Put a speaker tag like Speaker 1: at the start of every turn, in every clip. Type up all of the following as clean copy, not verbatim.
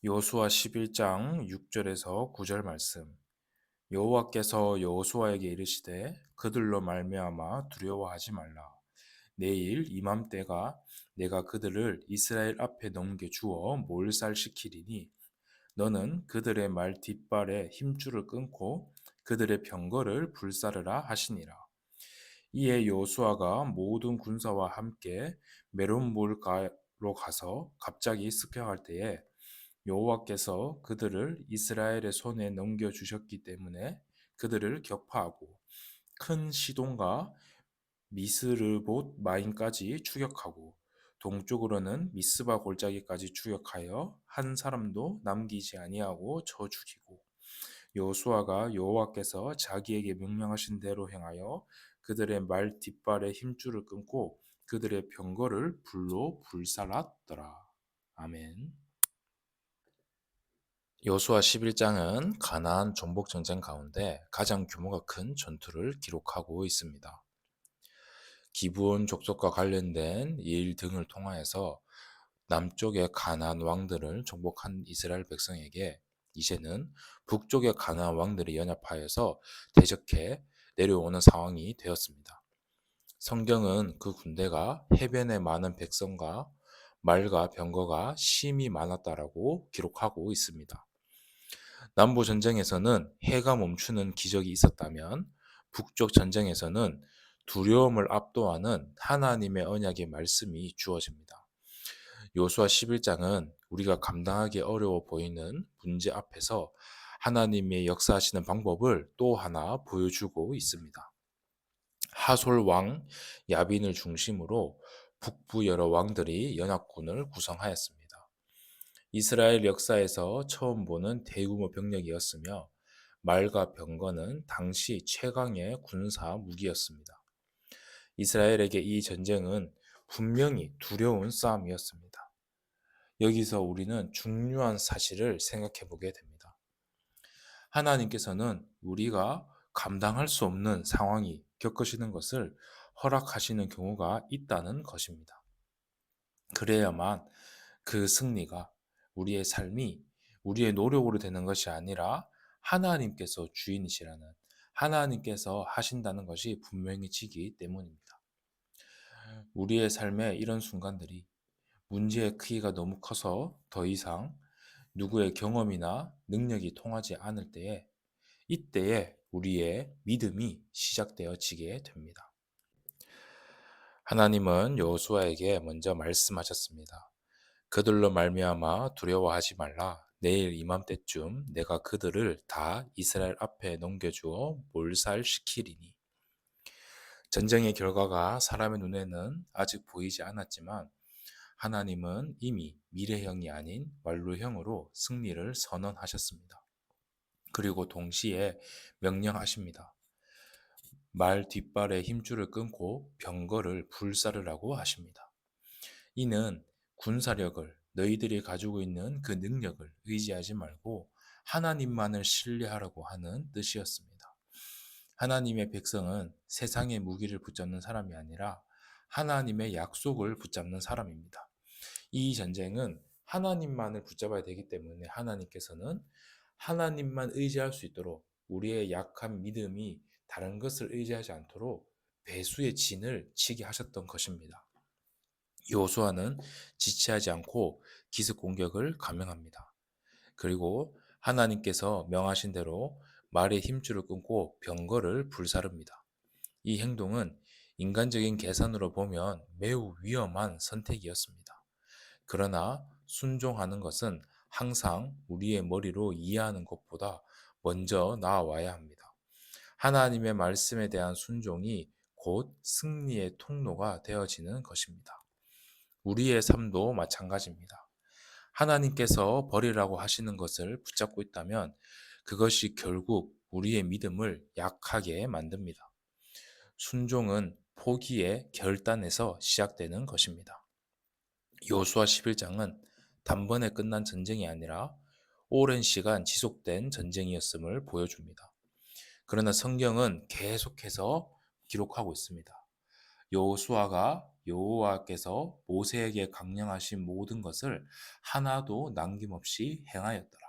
Speaker 1: 여호수아 11장 6절에서 9절 말씀. 여호와께서 여호수아에게 이르시되 그들로 말미암아 두려워하지 말라. 내일 이맘때가 내가 그들을 이스라엘 앞에 넘겨 주어 몰살시키리니 너는 그들의 말 뒷발에 힘줄을 끊고 그들의 병거를 불사르라 하시니라. 이에 여호수아가 모든 군사와 함께 메론물가로 가서 갑자기 습격할 때에 여호와께서 그들을 이스라엘의 손에 넘겨 주셨기 때문에 그들을 격파하고 큰 시돈과 미스르봇 마임까지 추격하고 동쪽으로는 미스바 골짜기까지 추격하여 한 사람도 남기지 아니하고 쳐 죽이고 여호수아가 여호와께서 자기에게 명령하신 대로 행하여 그들의 말 뒷발에 힘줄을 끊고 그들의 병거를 불로 불살랐더라. 아멘. 여호수아 11장은 가나안 정복 전쟁 가운데 가장 규모가 큰 전투를 기록하고 있습니다. 기브온 족속과 관련된 일 등을 통하여서 남쪽의 가나안 왕들을 정복한 이스라엘 백성에게 이제는 북쪽의 가나안 왕들이 연합하여서 대적해 내려오는 상황이 되었습니다. 성경은 그 군대가 해변에 많은 백성과 말과 병거가 심히 많았다라고 기록하고 있습니다. 남부 전쟁에서는 해가 멈추는 기적이 있었다면 북쪽 전쟁에서는 두려움을 압도하는 하나님의 언약의 말씀이 주어집니다. 요수아 11장은 우리가 감당하기 어려워 보이는 문제 앞에서 하나님의 역사하시는 방법을 또 하나 보여주고 있습니다. 하솔 왕 야빈을 중심으로 북부 여러 왕들이 연합군을 구성하였습니다. 이스라엘 역사에서 처음 보는 대규모 병력이었으며 말과 병거는 당시 최강의 군사 무기였습니다. 이스라엘에게 이 전쟁은 분명히 두려운 싸움이었습니다. 여기서 우리는 중요한 사실을 생각해 보게 됩니다. 하나님께서는 우리가 감당할 수 없는 상황이 겪으시는 것을 허락하시는 경우가 있다는 것입니다. 그래야만 그 승리가 우리의 삶이 우리의 노력으로 되는 것이 아니라 하나님께서 주인이시라는 하나님께서 하신다는 것이 분명해지기 때문입니다. 우리의 삶에 이런 순간들이 문제의 크기가 너무 커서 더 이상 누구의 경험이나 능력이 통하지 않을 때에 이때에 우리의 믿음이 시작되어지게 됩니다. 하나님은 여호수아에게 먼저 말씀하셨습니다. 그들로 말미암아 두려워하지 말라. 내일 이맘때쯤 내가 그들을 다 이스라엘 앞에 넘겨주어 몰살시키리니. 전쟁의 결과가 사람의 눈에는 아직 보이지 않았지만 하나님은 이미 미래형이 아닌 완료형으로 승리를 선언하셨습니다. 그리고 동시에 명령하십니다. 말 뒷발에 힘줄을 끊고 병거를 불사르라고 하십니다. 이는 군사력을 너희들이 가지고 있는 그 능력을 의지하지 말고 하나님만을 신뢰하라고 하는 뜻이었습니다. 하나님의 백성은 세상의 무기를 붙잡는 사람이 아니라 하나님의 약속을 붙잡는 사람입니다. 이 전쟁은 하나님만을 붙잡아야 되기 때문에 하나님께서는 하나님만 의지할 수 있도록 우리의 약한 믿음이 다른 것을 의지하지 않도록 배수의 진을 치게 하셨던 것입니다. 여호수아는 지체하지 않고 기습 공격을 감행합니다. 그리고 하나님께서 명하신 대로 말의 힘줄을 끊고 병거를 불사릅니다. 이 행동은 인간적인 계산으로 보면 매우 위험한 선택이었습니다. 그러나 순종하는 것은 항상 우리의 머리로 이해하는 것보다 먼저 나와야 합니다. 하나님의 말씀에 대한 순종이 곧 승리의 통로가 되어지는 것입니다. 우리의 삶도 마찬가지입니다. 하나님께서 버리라고 하시는 것을 붙잡고 있다면 그것이 결국 우리의 믿음을 약하게 만듭니다. 순종은 포기의 결단에서 시작되는 것입니다. 여호수아 11장은 단번에 끝난 전쟁이 아니라 오랜 시간 지속된 전쟁이었음을 보여줍니다. 그러나 성경은 계속해서 기록하고 있습니다. 여호수아가 여호와께서 모세에게 강령하신 모든 것을 하나도 남김없이 행하였더라.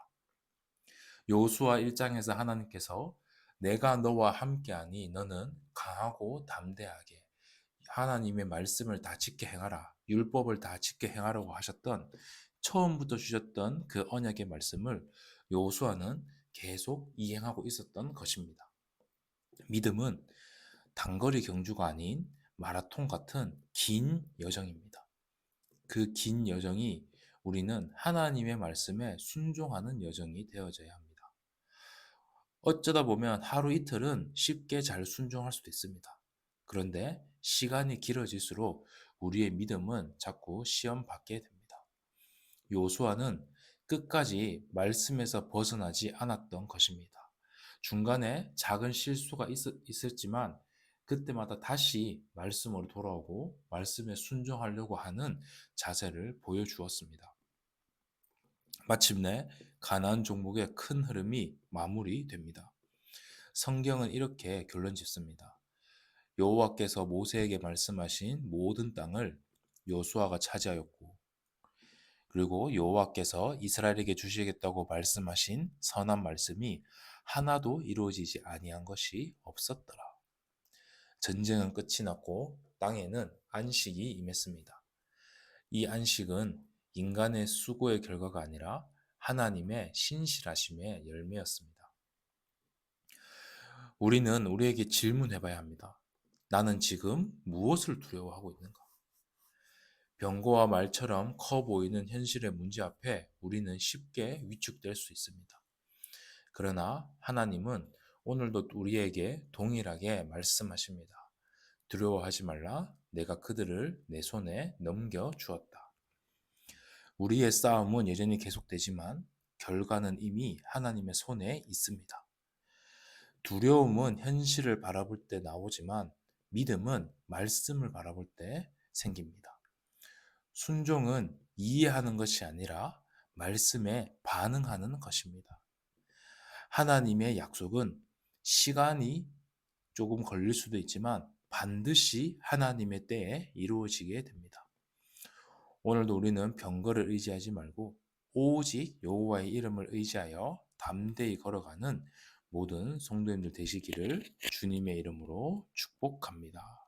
Speaker 1: 여호수아 1장에서 하나님께서 내가 너와 함께하니 너는 강하고 담대하게 하나님의 말씀을 다 지켜 행하라. 율법을 다 지켜 행하라고 하셨던 처음부터 주셨던 그 언약의 말씀을 여호수아는 계속 이행하고 있었던 것입니다. 믿음은 단거리 경주가 아닌 마라톤 같은 긴 여정입니다. 그 긴 여정이 우리는 하나님의 말씀에 순종하는 여정이 되어져야 합니다. 어쩌다 보면 하루 이틀은 쉽게 잘 순종할 수도 있습니다. 그런데 시간이 길어질수록 우리의 믿음은 자꾸 시험 받게 됩니다. 요수아는 끝까지 말씀에서 벗어나지 않았던 것입니다. 중간에 작은 실수가 있었지만 그때마다 다시 말씀으로 돌아오고 말씀에 순종하려고 하는 자세를 보여주었습니다. 마침내 가나안 종목의 큰 흐름이 마무리됩니다. 성경은 이렇게 결론 짓습니다. 여호와께서 모세에게 말씀하신 모든 땅을 여호수아가 차지하였고, 그리고 여호와께서 이스라엘에게 주시겠다고 말씀하신 선한 말씀이 하나도 이루어지지 아니한 것이 없었더라. 전쟁은 끝이 났고 땅에는 안식이 임했습니다. 이 안식은 인간의 수고의 결과가 아니라 하나님의 신실하심의 열매였습니다. 우리는 우리에게 질문해 봐야 합니다. 나는 지금 무엇을 두려워하고 있는가? 병거와 말처럼 커 보이는 현실의 문제 앞에 우리는 쉽게 위축될 수 있습니다. 그러나 하나님은 오늘도 우리에게 동일하게 말씀하십니다. 두려워하지 말라. 내가 그들을 내 손에 넘겨 주었다. 우리의 싸움은 여전히 계속되지만 결과는 이미 하나님의 손에 있습니다. 두려움은 현실을 바라볼 때 나오지만 믿음은 말씀을 바라볼 때 생깁니다. 순종은 이해하는 것이 아니라 말씀에 반응하는 것입니다. 하나님의 약속은 시간이 조금 걸릴 수도 있지만 반드시 하나님의 때에 이루어지게 됩니다. 오늘도 우리는 병거를 의지하지 말고 오직 여호와의 이름을 의지하여 담대히 걸어가는 모든 성도님들 되시기를 주님의 이름으로 축복합니다.